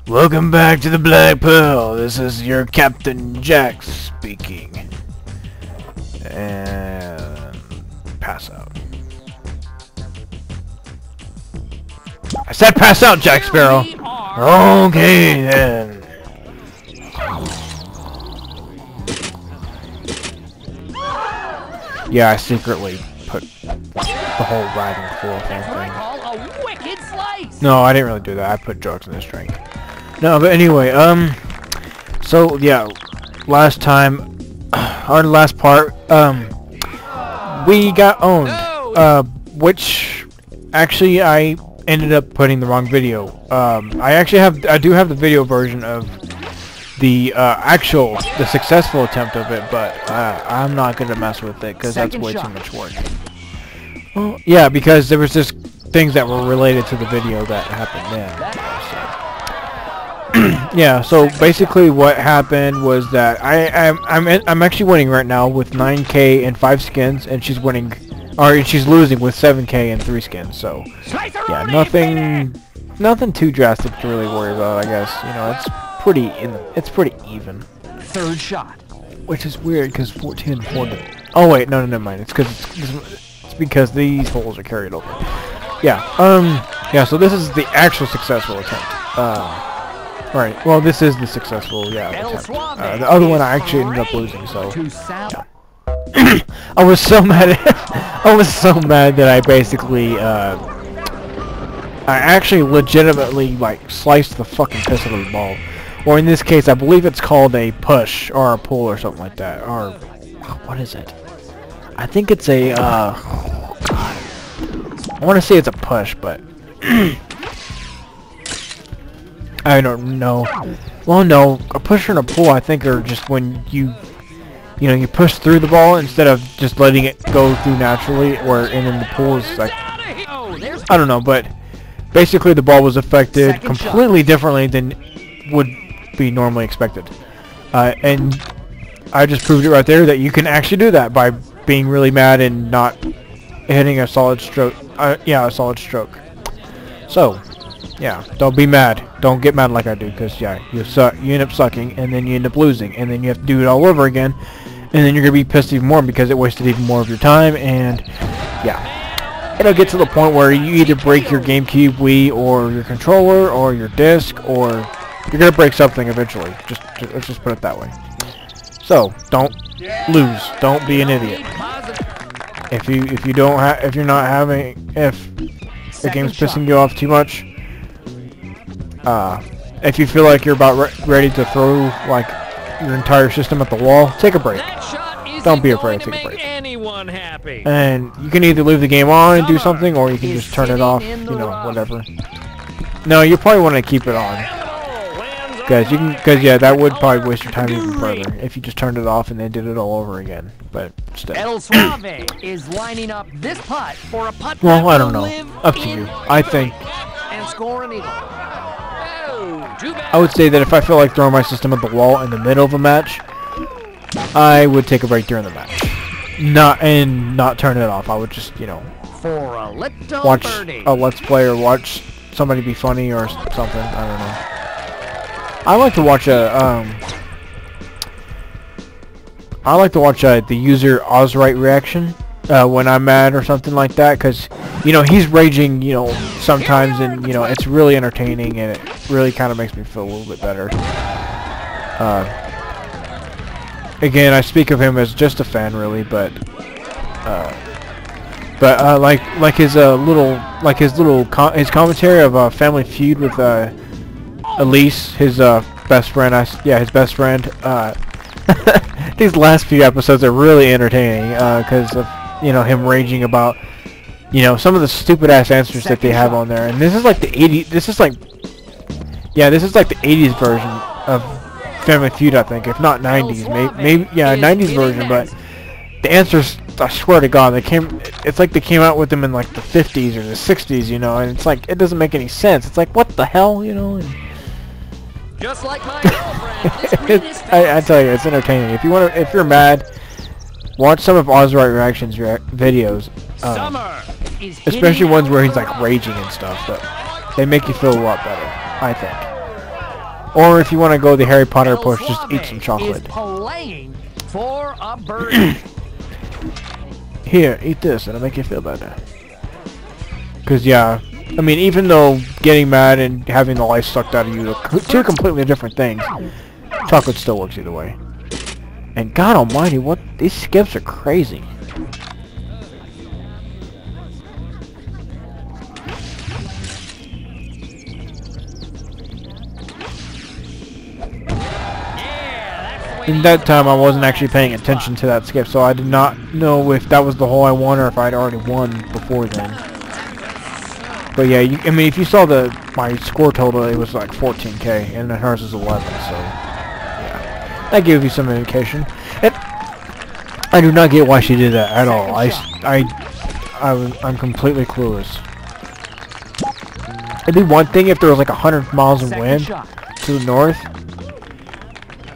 Welcome back to the Black Pearl. This is your Captain Jack speaking. And pass out. I said pass out, Jack Sparrow. Okay then. Yeah, I secretly put the whole riding full thing. No, I didn't really do that. I put drugs in this drink. No, but anyway, so yeah, last time, our last part, we got owned, which actually I ended up putting the wrong video. I do have the video version of the the successful attempt of it, but I'm not gonna mess with it because that's way too much work. Well, yeah, because there was just things that were related to the video that happened then. Yeah, so basically what happened was that I'm actually winning right now with 9k and 5 skins, and she's winning, or she's losing with 7k and 3 skins. So yeah, nothing too drastic to really worry about. I guess, you know, it's pretty even. Third shot, which is weird because 14 and 4. Oh wait, no, never mind. It's because these holes are carried over. Yeah, yeah. So this is the actual successful attempt. Right. Well, this is the successful, attempt. The other one I actually ended up losing, so yeah. I was so mad that I basically I actually legitimately like sliced the fucking piss out of the ball. Or in this case, I believe it's called a push or a pull or something like that. Or what is it? I think it's a oh god. I want to say it's a push, but I don't know. Well, no, a push and a pull I think are just when you push through the ball instead of just letting it go through naturally, and then the pull is like, I don't know, but basically the ball was affected completely differently than would be normally expected. And I just proved it right there that you can actually do that by being really mad and not hitting a solid stroke. Yeah, a solid stroke. So yeah, don't be mad. Don't get mad like I do, because yeah, you end up sucking, and then you end up losing, and then you have to do it all over again, and then you're gonna be pissed even more because it wasted even more of your time, and yeah, it'll get to the point where you either break your GameCube, Wii, or your controller, or your disc, or you're gonna break something eventually. Let's just put it that way. So don't lose. Don't be an idiot. If the game's pissing you off too much, if you feel like you're about ready to throw like your entire system at the wall, take a break. Don't be afraid to take a break. And you can either leave the game on and do something, or you can just turn it off, whatever. No, you probably want to keep it on, because yeah, that would probably waste your time even further if you just turned it off and then did it all over again. But still. El Suave is lining up this putt for a putt. Well, I don't know. Up to you. I think. And score an eagle. I would say that if I feel like throwing my system at the wall in the middle of a match, I would take a break during the match. Not turn it off. I would just, for a watch a Let's Play or watch somebody be funny or something. I don't know. I like to watch the user Ozright reaction when I'm mad or something like that, because he's raging sometimes, and it's really entertaining, and it really kind of makes me feel a little bit better. Again, I speak of him as just a fan, really, but his commentary of Family Feud with Elise, his best friend. His best friend. These last few episodes are really entertaining because of him raging about some of the stupid ass answers that they have on there. And this is like the 80s. This is like the 80s version of Family Feud, I think, if not 90s. Maybe 90s version. But the answers, I swear to God, it's like they came out with them in like the 50s or the 60s, and it's like it doesn't make any sense. It's like, what the hell, And just like my girlfriend. I tell you, it's entertaining. If you're mad, watch some of Ozright Reaction's videos, especially ones where he's like raging and stuff. But they make you feel a lot better, I think. Or if you want to go the Harry Potter approach, just eat some chocolate. For a bird. Here, eat this, it'll make you feel better. Cause yeah, I mean, even though getting mad and having the life sucked out of you are two completely different things, chocolate still works either way. And God Almighty, what these skips are crazy. In that time, I wasn't actually paying attention to that skip, so I did not know if that was the hole I won or if I'd already won before then. But yeah, I mean, if you saw my score total, it was like 14k, and then hers is 11, so yeah, that gives you some indication. And I do not get why she did that at all. I'm completely clueless. It'd be one thing if there was like 100 miles of wind to the north.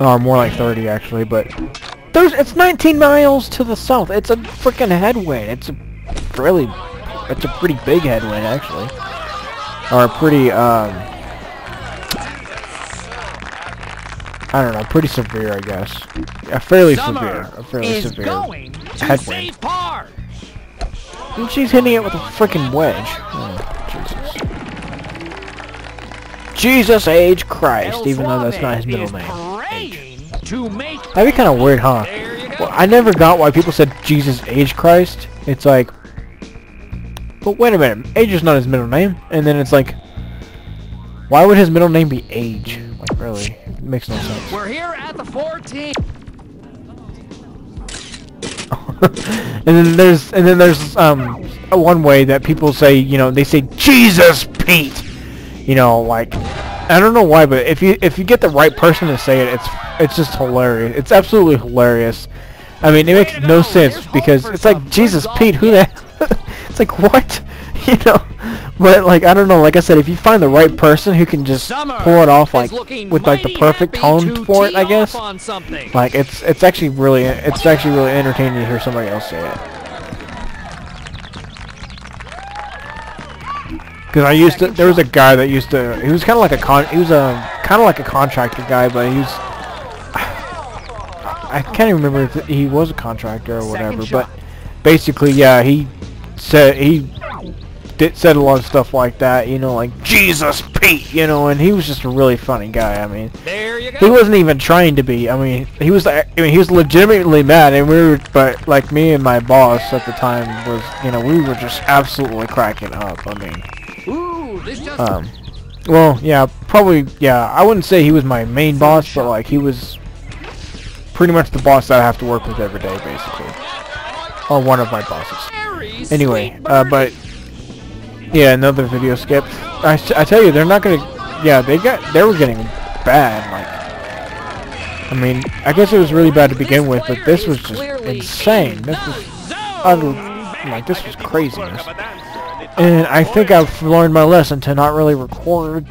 Or more like 30 actually, but it's 19 miles to the south. It's a freaking headwind. It's a pretty big headwind actually. Or a pretty I don't know, pretty severe I guess. A fairly severe headwind. And she's hitting it with a freaking wedge. Oh, Jesus H. Christ, even though that's not his middle name. That'd be kind of weird, huh? Well, I never got why people said Jesus Age Christ. It's like, but wait a minute, Age is not his middle name. And then it's like, why would his middle name be Age? Like, really, it makes no sense. We're here at the 14. and then there's one way that people say, you know, they say Jesus Pete. You know, like, I don't know why, but if you get the right person to say it, it's just hilarious. It's absolutely hilarious. I mean, it makes no sense because it's like Jesus Pete. Who the? It's like what? You know. But like I don't know. Like I said, if you find the right person who can just pull it off like with like the perfect tone for it, I guess. Like it's actually really entertaining to hear somebody else say it. Because there was a guy that he was kind of like a contractor guy, but I can't even remember if he was a contractor or whatever, but basically, yeah, he said a lot of stuff like that, you know, like Jesus Pete, you know, and he was just a really funny guy. I mean, he wasn't even trying to be. I mean, he was legitimately mad, and but like me and my boss at the time was, you know, we were just absolutely cracking up. I mean. Well, yeah, probably, yeah, I wouldn't say he was my main boss, but like he was pretty much the boss that I have to work with every day, basically. Or one of my bosses. Anyway, but yeah, another video skip. I tell you, they're not gonna, yeah, they were getting bad, like, I mean, I guess it was really bad to begin with, but this was just insane. This was like, this was craziness. And I think I've learned my lesson to not really record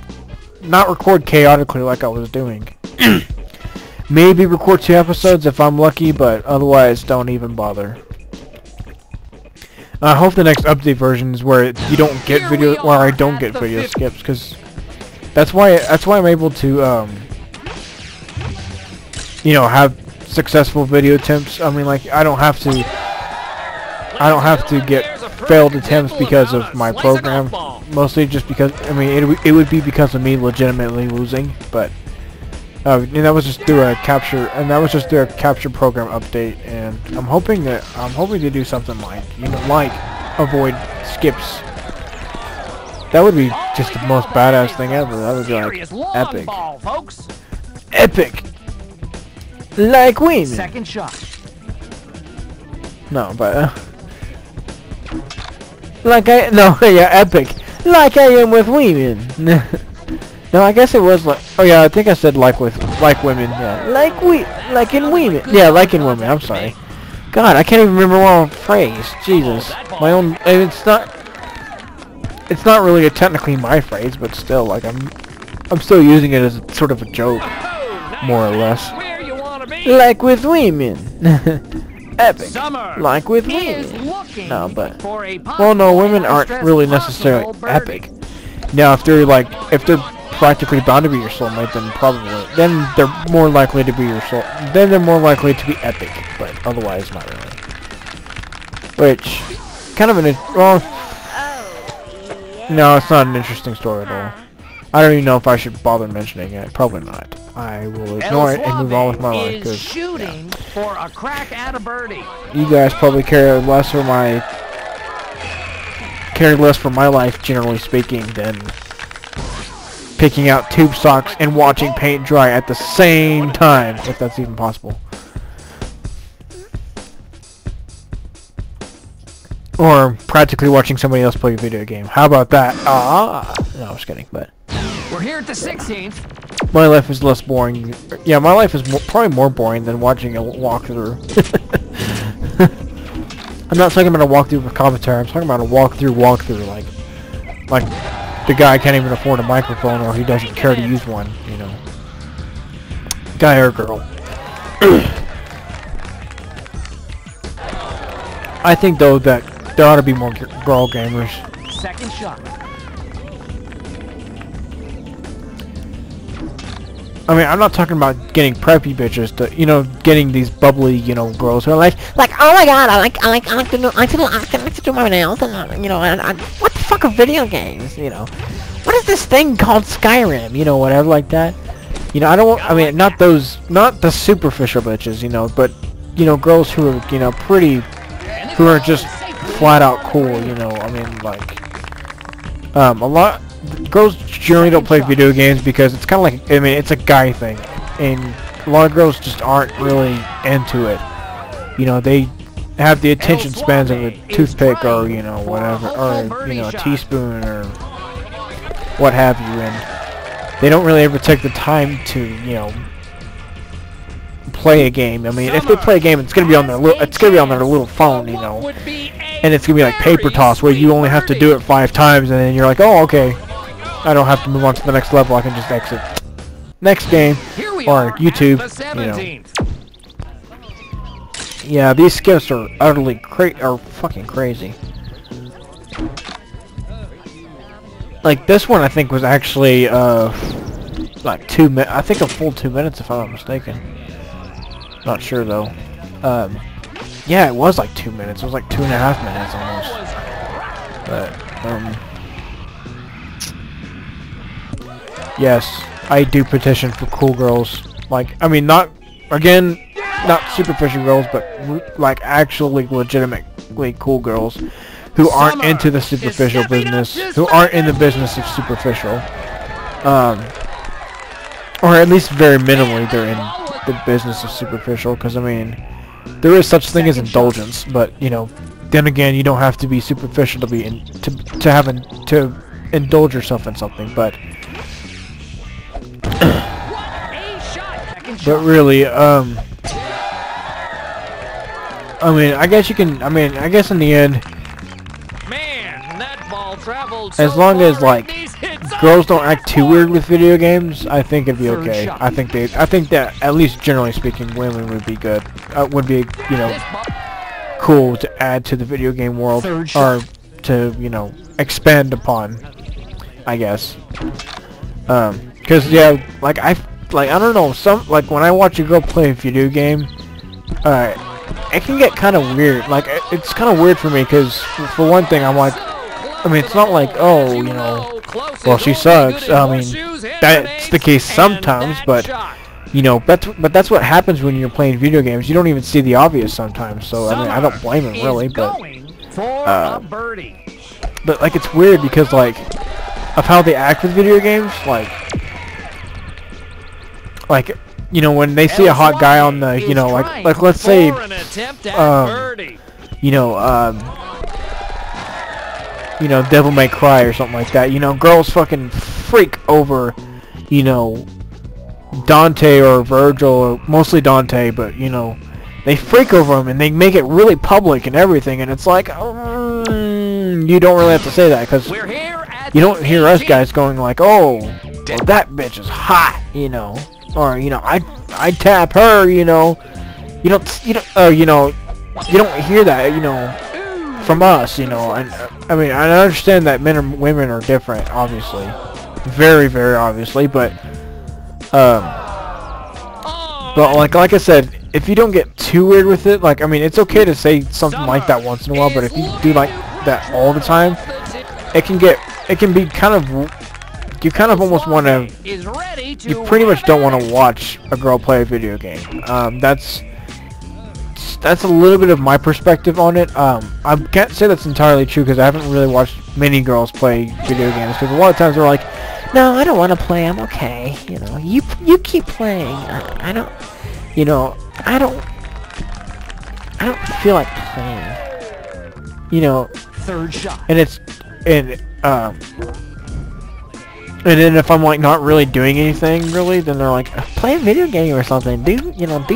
chaotically like I was doing. Maybe record 2 episodes if I'm lucky, but otherwise don't even bother. I hope the next update version is where you don't get video, where I don't get video skips, because that's why I'm able to you know, have successful video attempts. I mean, like I don't have to get failed attempts because of my program, mostly just because, I mean, it would be because of me legitimately losing, but and that was just through a capture program update, and I'm hoping to do something like, you know, like avoid skips. That would be just the most badass thing ever. That would be like epic. Epic. Like women. Second shot. No, but epic. Like I am with women. No, I guess it was like, oh yeah, I think I said like women, yeah. Like in women. Yeah, like in women, I'm sorry. God, I can't even remember my own phrase. Jesus. My own, and it's not really technically my phrase, but still, like I'm still using it as sort of a joke, more or less. Like with women. Epic. Like with women. No, but well, no, women aren't really necessarily epic. Now, if they're practically bound to be your soulmate, then they're more likely to be your soul. Then they're more likely to be epic, but otherwise not really. Which, kind of well, no, it's not an interesting story at all. I don't even know if I should bother mentioning it. Probably not. I will ignore it and move on with my life because shooting for a crack at a birdie. You guys probably care less for my life, generally speaking, than picking out tube socks and watching paint dry at the same time, if that's even possible. Or practically watching somebody else play a video game. How about that? No, I was kidding, but we're here at the 16th. My life is less boring. Yeah, my life is probably more boring than watching a walkthrough. I'm not talking about a walkthrough with commentary. I'm talking about a walkthrough, like the guy can't even afford a microphone, or he doesn't care to use one. You know, guy or girl. I think though that there ought to be more girl gamers. Second shot. I mean, I'm not talking about getting preppy bitches to, you know, getting these bubbly, you know, girls who are like, oh my god, I like to do my nails, and you know, what the fuck are video games, you know? What is this thing called Skyrim, you know, whatever like that? You know, I mean, not the superficial bitches, you know, but, you know, girls who are, you know, pretty, who are just flat out cool, you know, I mean, like, a lot. Girls generally don't play video games because it's kind of like, I mean, it's a guy thing, and a lot of girls just aren't really into it. You know, they have the attention spans of a toothpick or, you know, whatever, or, you know, a teaspoon or what have you, and they don't really ever take the time to, you know, play a game. I mean, if they play a game, it's gonna be on their little phone, you know, and it's gonna be like paper toss where you only have to do it 5 times, and then you're like, oh, okay. I don't have to move on to the next level. I can just exit. Next game, or YouTube, you know. Yeah, these skips are utterly fucking crazy. Like this one, I think was actually like 2 minutes. I think a full 2 minutes, if I'm not mistaken. Not sure though. Yeah, it was like 2 minutes. It was like 2.5 minutes almost. But yes, I do petition for cool girls. Like, I mean, not superficial girls, but like actually legitimately cool girls who aren't into the superficial business, who aren't in the business of superficial, or at least very minimally they're in the business of superficial. Because I mean, there is such thing as indulgence, but you know, then again, you don't have to be superficial to indulge yourself in something, but. But really, I mean, I guess in the end, as long as like girls don't act too weird with video games, I think it'd be okay. I think that at least generally speaking, women would be good. Would be, you know, cool to add to the video game world, or to, you know, expand upon, I guess. Cause yeah, like I don't know, like when I watch a girl play a video game, it can get kind of weird. Like it's kind of weird for me, cause for one thing, I'm like, I mean, it's not like, oh, you know, well, she sucks. I mean, that's the case sometimes, but you know, that's what happens when you're playing video games. You don't even see the obvious sometimes. So I mean, I don't blame him really, but like it's weird because like of how they act with video games, like you know, when they see a hot guy on the, you know, like let's say, you know, Devil May Cry or something like that. You know, girls fucking freak over, you know, Dante or Virgil, or mostly Dante, but you know, they freak over him and they make it really public and everything, and it's like, you don't really have to say that because you don't hear us guys going like, oh, well, that bitch is hot, you know. Or, you know, I tap her, you know. You don't hear that, you know, from us, you know. And I mean, I understand that men and women are different, obviously, very, very obviously, but like I said, if you don't get too weird with it, like, I mean, it's okay to say something like that once in a while, but if you do like that all the time, it can be kind of, you kind of almost want to, you pretty much don't want to watch a girl play a video game. That's a little bit of my perspective on it. I can't say that's entirely true because I haven't really watched many girls play video games, because a lot of times they're like, no, I don't want to play, I'm okay, you know, you keep playing, I don't, you know, I don't feel like playing, you know. Third shot. And then if I'm like not really doing anything really, then they're like, play a video game or something, do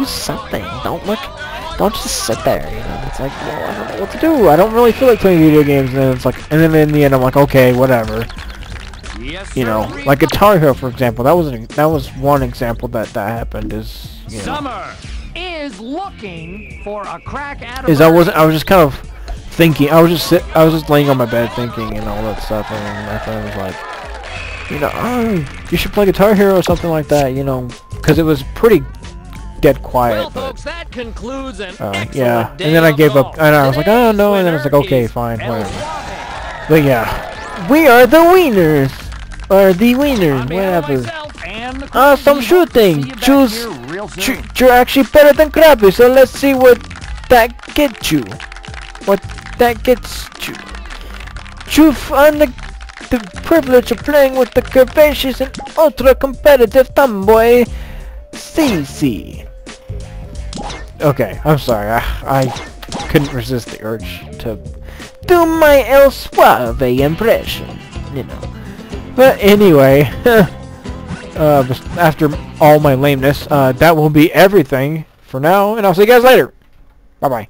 something, don't just sit there, you know. It's like, well, I don't know what to do, I don't really feel like playing video games, and then it's like, and then in the end I'm like, okay, whatever. Yes, you know, like Guitar Hero, for example. That was one example that happened. Is, you know, Summer is looking for a crack at I was just kind of thinking. I was just laying on my bed thinking and all that stuff, and my friend was like, you know, oh, you should play Guitar Hero or something like that, you know, because it was pretty dead quiet. Well, folks, that concludes an yeah, and then I gave up, and I was like, oh no, and then I was like, okay, fine, whatever. But yeah, we are the winners. Or the winner, whatever. Awesome shooting! You're actually better than Krabby, so let's see what that gets you. You've earned the privilege of playing with the curvaceous and ultra-competitive tomboy, CC. Okay, I'm sorry, I couldn't resist the urge to do my El Suave impression, you know. But anyway, after all my lameness, that will be everything for now, and I'll see you guys later. Bye-bye.